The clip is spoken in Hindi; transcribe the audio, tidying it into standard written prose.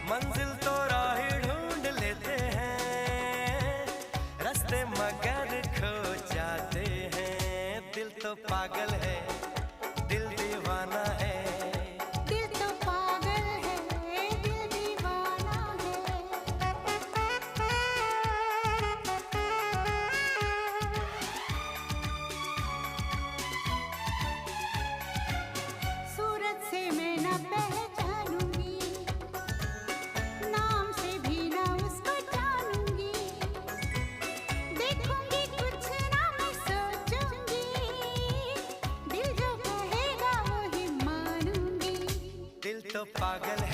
मंजिल तो राही ढूंढ लेते हैं, रास्ते मगर खो जाते हैं। दिल तो पागल है, दिल दीवाना है। दिल तो पागल है, दिल दीवाना है। सूरत से मैं न पहचानूंगी, नाम से भी न उसको जानूंगी। देखूंगी कुछ ना मैं सोचूंगी, दिल जो कहेगा वो ही मानूंगी। दिल तो पागल